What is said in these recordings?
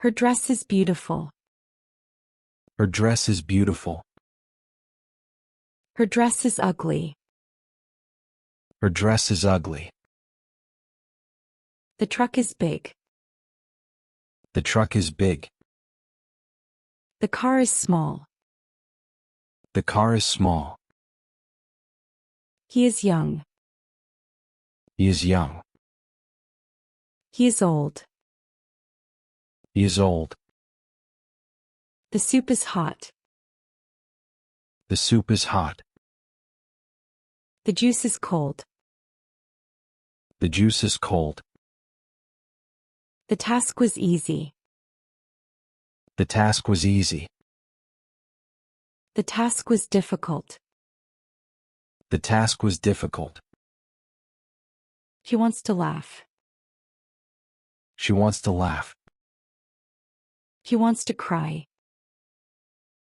Her dress is beautiful. Her dress is beautiful. Her dress is ugly. Her dress is ugly. The truck is big. The truck is big. The car is small. The car is small. He is young. He is young. He is old. He is old. The soup is hot. The soup is hot. The juice is cold. The juice is cold. The task was easy. The task was easy. The task was difficult. The task was difficult. He wants to laugh. She wants to laugh. He wants to cry.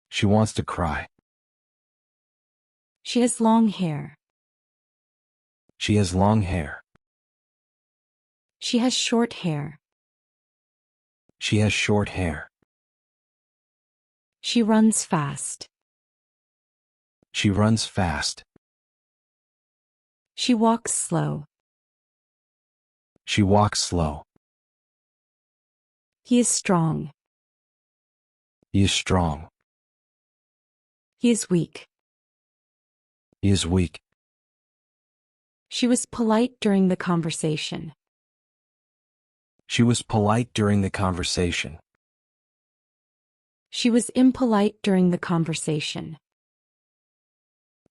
She wants to cry. She has long hair. She has long hair. She has short hair. She has short hair. She runs fast. She runs fast. She walks slow. She walks slow. He is strong. He is strong. He is weak. He is weak. She was polite during the conversation. She was polite during the conversation. She was impolite during the conversation.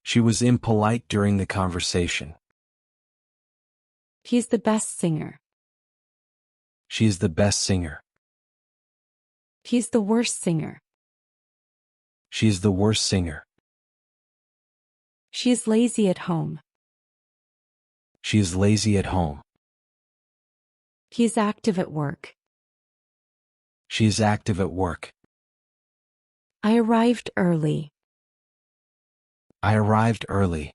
She was impolite during the conversation. He is the best singer. She is the best singer. He is the worst singer. She is the worst singer. She is lazy at home. She is lazy at home. He is active at work. She is active at work. I arrived early. I arrived early.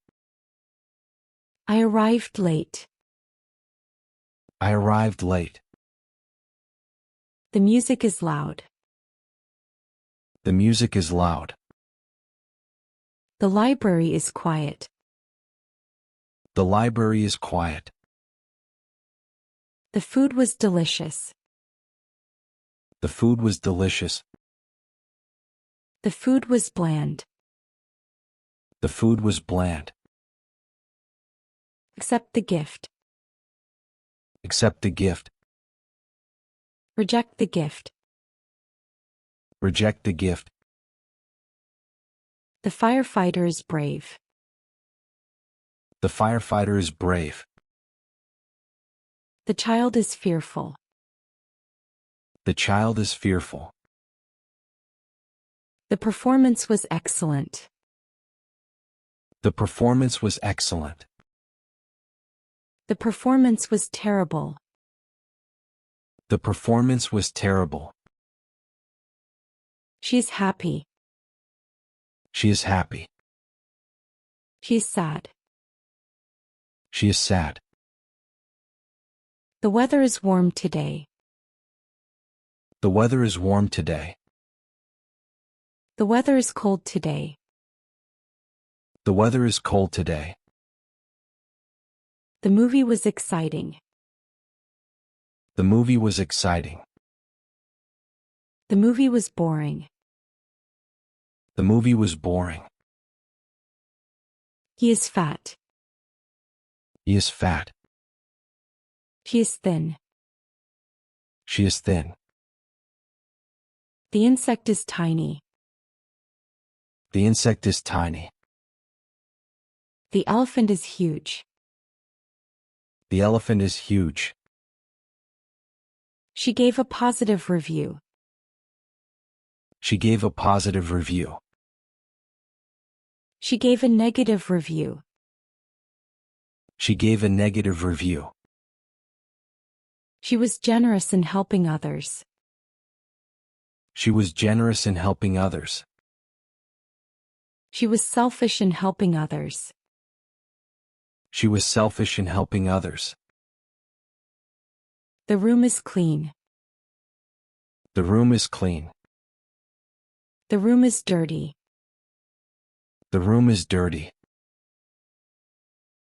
I arrived late. I arrived late. The music is loud. The music is loud. The library is quiet. The library is quiet. The food was delicious. The food was delicious. The food was bland. The food was bland. Accept the gift. Accept the gift. Reject the gift. Reject the gift. The firefighter is brave. The firefighter is brave. The child is fearful. The child is fearful. The performance was excellent. The performance was excellent. The performance was terrible. The performance was terrible. She is happy. She is happy. She is sad. She is sad. The weather is warm today. The weather is warm today. The weather is cold today. The weather is cold today. The movie was exciting. The movie was exciting. The movie was boring. The movie was boring. He is fat. He is fat. She is thin. She is thin. The insect is tiny. The insect is tiny. The elephant is huge. The elephant is huge. She gave a positive review. She gave a positive review. She gave a negative review. She gave a negative review. She was generous in helping others. She was generous in helping others. She was selfish in helping others. She was selfish in helping others. The room is clean. The room is clean. The room is dirty. The room is dirty.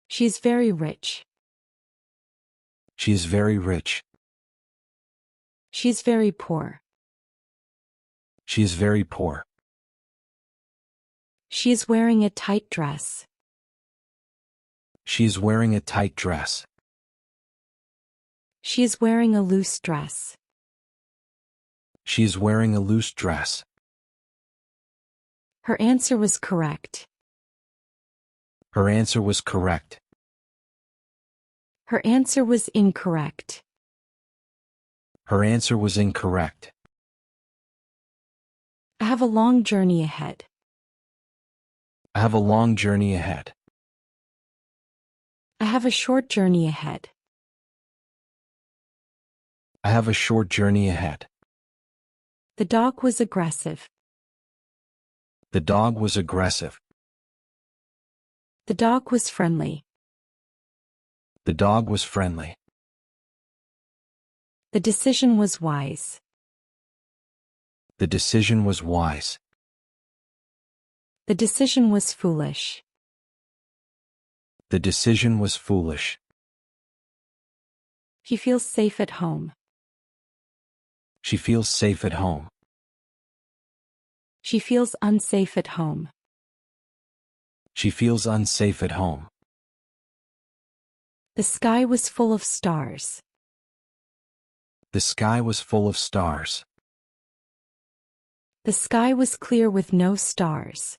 She is very rich. She is very rich. She is very poor. She is very poor. She is wearing a tight dress. She is wearing a tight dress. She is wearing a loose dress. She is wearing a loose dress. Her answer was correct. Her answer was correct. Her answer was incorrect. Her answer was incorrect. I have a long journey ahead. I have a long journey ahead. I have a short journey ahead. I have a short journey ahead. The dog was aggressive. The dog was aggressive. The dog was friendly. The dog was friendly. The decision was wise. The decision was wise. The decision was foolish. The decision was foolish. He feels safe at home. She feels safe at home. She feels unsafe at home. She feels unsafe at home. The sky was full of stars. The sky was full of stars. The sky was clear with no stars.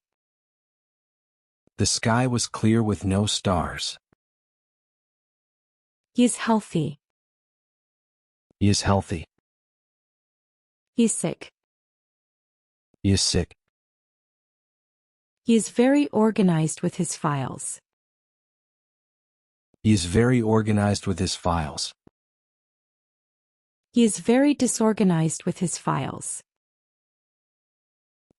The sky was clear with no stars. He is healthy. He is healthy. He is sick. He is sick. He is very organized with his files. He is very organized with his files. He is very disorganized with his files.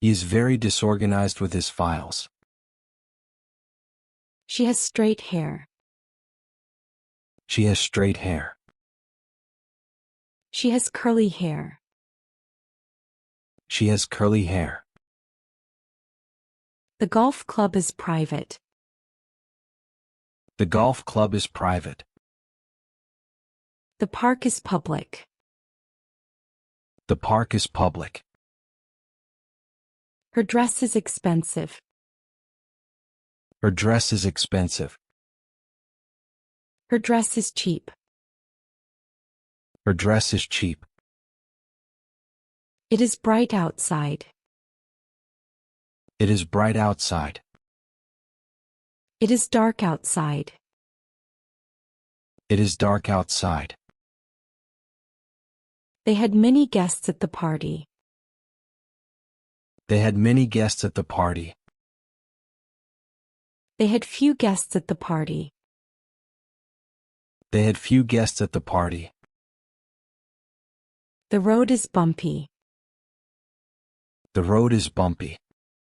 He is very disorganized with his files. She has straight hair. She has straight hair. She has curly hair. She has curly hair. The golf club is private. The golf club is private. The park is public. The park is public. Her dress is expensive. Her dress is expensive. Her dress is cheap. Her dress is cheap. It is bright outside. It is bright outside. It is dark outside. It is dark outside. They had many guests at the party. They had many guests at the party. They had few guests at the party. They had few guests at the party. The road is bumpy. The road is bumpy.